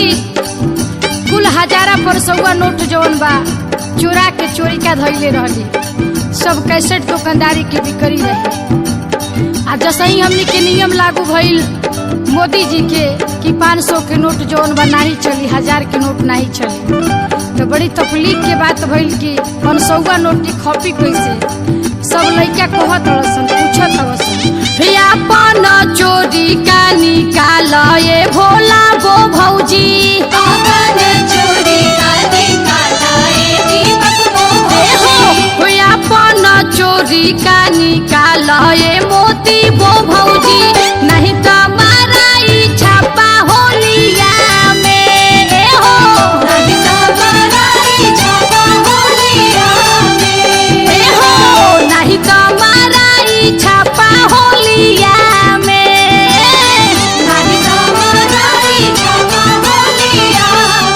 भौजी कुल हजारा पर सौआ नोट जवन बा चोरा के चोरी का धैले रहली। सब कैसेट दुकानदारी के बिक्री रहे। आ जसही हमनी के नियम लागू भइल मोदी जी के कि 500 के नोट जवन बा नहीं चली, 1000 के नोट नहीं चली, तो बड़ी तकलीफ के बात भइल कि 500 नोट की खपी कैसे। सब लड़का कहत हसन, पूछत हसन अपन चोरी का निकाल ये भोला गो भौजी, अपन चोरी का निकाल ये दीपक गो भौजी, अपन चोरी का निकाल ये मोती गो भौजी, नहीं तो माराई छापा होलिया में हो, नहीं तो माराई छापा होलिया में हो, नहीं तो माराई छापा होलिया में, नहीं तो माराई छापा होलिया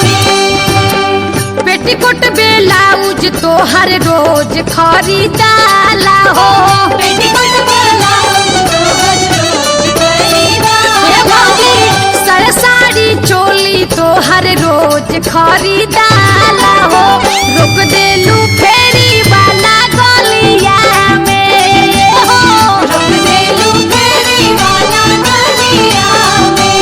में। पेटीकोट ब्लाउज तो हर रोज खरीदाला हो, पेटीकोट ब्लाउज तो हर रोज खरीदाला हो, सर साड़ी चोली तो हर रोज खरीदाला हो, रोक देलू फेरी वाला गलिया में हो, रोक देलू फेरी वाला गलिया में,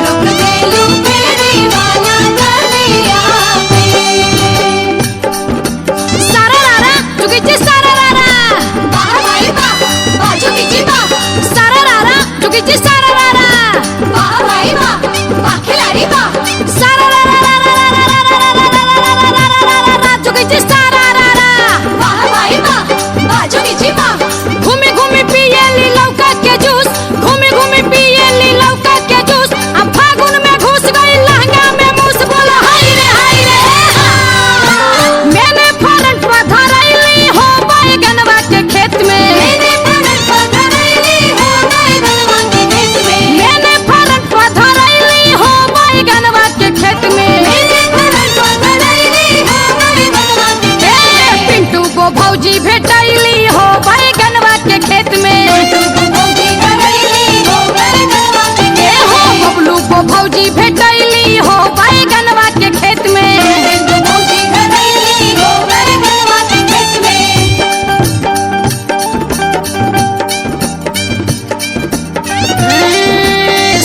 रोक देलू फेरी वाला गलिया में। सारा रारा चुकी जी, सारा रारा वाह भाई वाह, बाजू की वाह, सारा रारा चुकी जी, सारा रारा वाह भाई वाह, वाह खिलाड़ी वाह, सारा रारा चुकी जी, सारा रारा वाह भाई वाह, बाजू की वाह। घूमी घूमी पियली लौका के जूस, घूमी घूमी पियली लौका के जूस, अब फागुन में घुस गई लहंगा में मूस, बोला हाय रे हाय रे। मैंने फरंट पर धरैली हो बैगनवा के खेत में, मैंने फरंट पर धरैली हो बैगनवा के खेत में, मैंने फरंट पर धरैली हो बैगनवा के खेत में, मैंने फरंट पर धरैली हो बैगनवा के खेत में। पिंटू को भौजी भेटैली हो बैगनवा के खेत में, पिंटू को भौजी भेटैली हो बैगनवा के खेत में, बबलू को भौजी भेटैली हो बैगनवा के खेत में, पिंटू भौजी भेटैली हो बैगनवा के खेत में।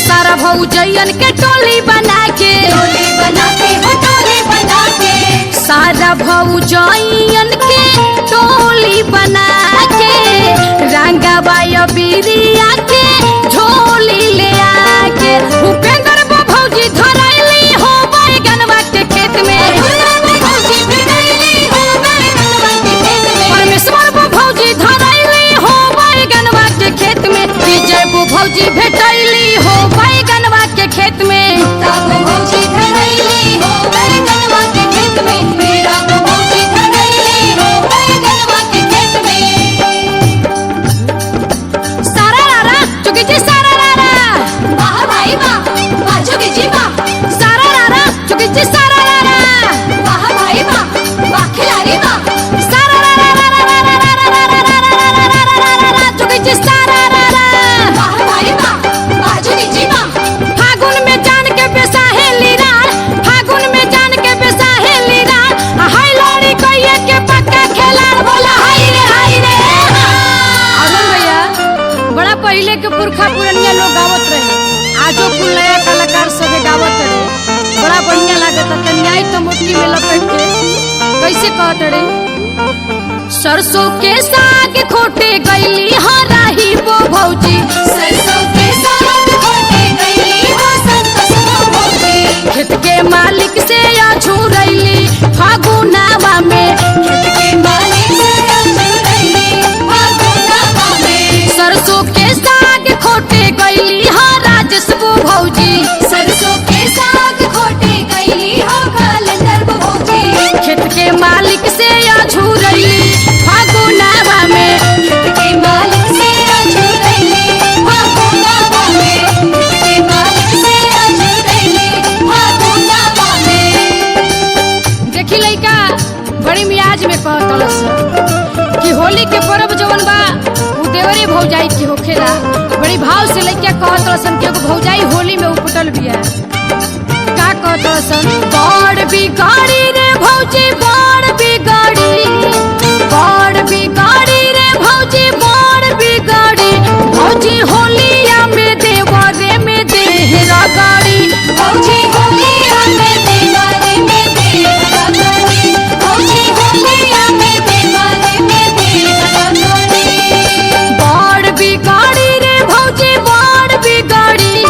सारा भौजैयन के टोली बना के, टोली बना के हो टोली बना के, सारा भौजैयन के टोली बना के, रंगाबाई बिरिया के झोली ले आके, उपेंद्र बो भौजी धरैली हो बैगनवा के खेत में, भौजी भेटैली हो बैगनवा के खेत में, परमेश्वर बो भौजी धरैली हो बैगनवा के खेत में, विजय बो भौजी भेटैली हो बैगनवा के खेत में, ताबो भौजी धरैली हो बैगनवा के खेत में, मेरा बो भौजी धरैली हो बैगनवा के खेत में। सारा रारा चुकी जी, सारा रारा वाह भाई वाह, बाजू की जी वाह, सारा रारा चुकी जी, सारा रारा वाह भाई वाह, वाह खिलाड़ी वाह, सारा चुकी जी, सारा रारा वाह भाई वाह, बाजू की जी वाह। फागुन में जान के बेसाहेली रार, फागुन में जान के बेसाहेली रार, हाय लड़ी कहिए के पक्का खेलाड़, बोला हाय रे हाय रे। अरुण भैया बड़ा पहले के पुरखा पुरनिया लोग गावत रहे, आजो कुल नया कलाकार सब गावत रहे, बड़ा बढ़िया लागत। कन्याई तो मुट्ठी में लपेट के कैसे कहत रहे, सरसों के साग खोटे गईली हराही वो भौजी, सरसों के साग खोटे गईली हो संतोष वो भौजी, खेत के मालिक से अझुरैली फागुनावा में, खेत के मालिक से अझुरैली फागुनावा में, सरसों के साग खोटे गईली हो राजेश वो भौजी, सरसों के साग खोटे गईली हो कैलेंडर वो भौजी, खेत के मालिक से अझुरैली फागुनावा में, खेत के मालिक से अझुरैली फागुनावा में, खेत के मालिक से अझुरैली फागुनावा में। देखी लइका बड़ी मियाज में कहतलस कि होली के पर्व जवन बा उ देवरे भौजाई की होखेला, बड़ी भाव से लइका कहतलसन कि एगो भौजाई होली में उपटल बिया। का कहत सन बड़ बिगाड़ी रे भौजी बड़ बिगाड़ी बड़ बिगाड़ी रे भौजी बड़ बिगाड़ी भौजी होलिया में देवरे में देहरा गाड़ी भौजी होलिया में देवरे में देहरा गाड़ी भौजी होलिया में देवरे में देहरा गाड़ी बड़ बिगाड़ी रे भौजी बड़ बिगाड़ी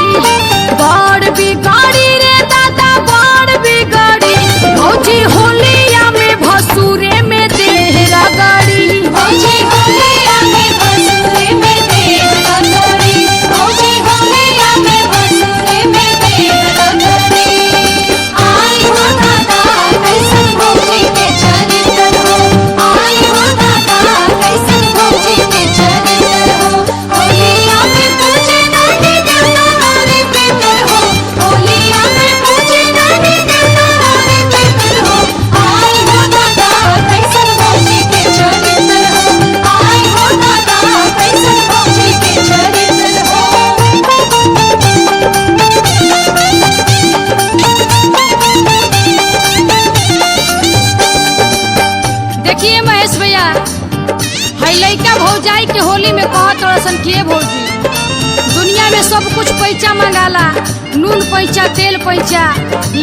बड़ बिगाड़ी रे दादा बड़ बिगाड़ी भौजी होलिया में भसुरे में देहरा गाड़ी भौजी होलिया में भसुरे में देहरा गाड़ी भौजी होलिया में भसुरे में देहरा गाड़ी आई हो दादा कैसन भौजी के चरित्र हो आई हो दादा कैसन भौजी के चरित्र हो होलिया में पूछे नहीं देवता रानी बेटर हो होलिया में पूछे नहीं देवता रानी बेटर हो आई हो दादा कैसन भौजी के चरित्र हो आई हो दादा कैसन भौजी के चरित्र हो। देखिए महेश भैया है लइका भौजाई के होली में कहत रसन के भौजी दुनिया में सब कुछ पैसा मंगाला नून पैसा तेल पैसा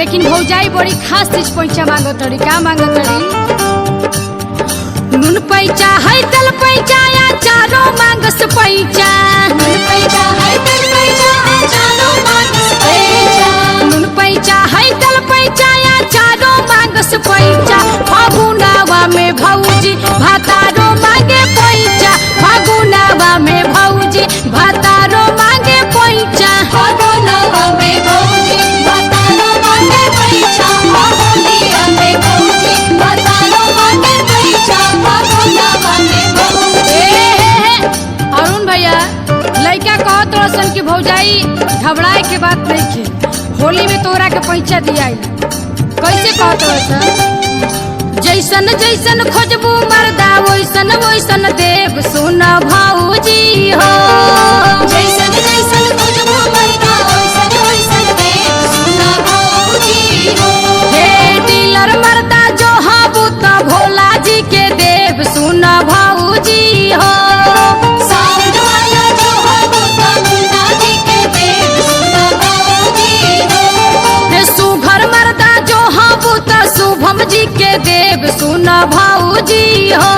लेकिन भौजाई बड़ी खास चीज पैसा मांगत रही का मांगत रही नून पैसा है तेल पैसा या चारो मांगस पैसा नून पैसा है तेल पैसा या चारो मांगस पैसा नून पैसा है तेल पैसा या चारो मांगस पैसा फागुनावा में भौजी भातारो मांगे पैसा फागुनावा में भौजी भातारो मांगे पैसा फागुनावा में भौजी भातारो मांगे पैसा होलिया में भौजी भातारो मांगे पैसा फागुनावा में भौजी। अरुण भैया लइका कहत रसन कि भौजाई घबराए के बात नहीं के होली में तोरा के पैसा दियाई कैसे कहत रसन जैसन जैसन खोजबू मर्दा वैसन वैसन देव सुन भौजी हो जैसन जैसन खोजबू मर्दा वैसन वैसन देव सुन भौजी हो हे डीलर मर्दा जो हबू त भोला जी के देव सुन भौजी हो साउंड वाला जो हबू त मुन्ना जी के देव सुन भौजी हो हे सुघर मर्दा जो हबू त शुभम जी के देव सुन भौजी हो।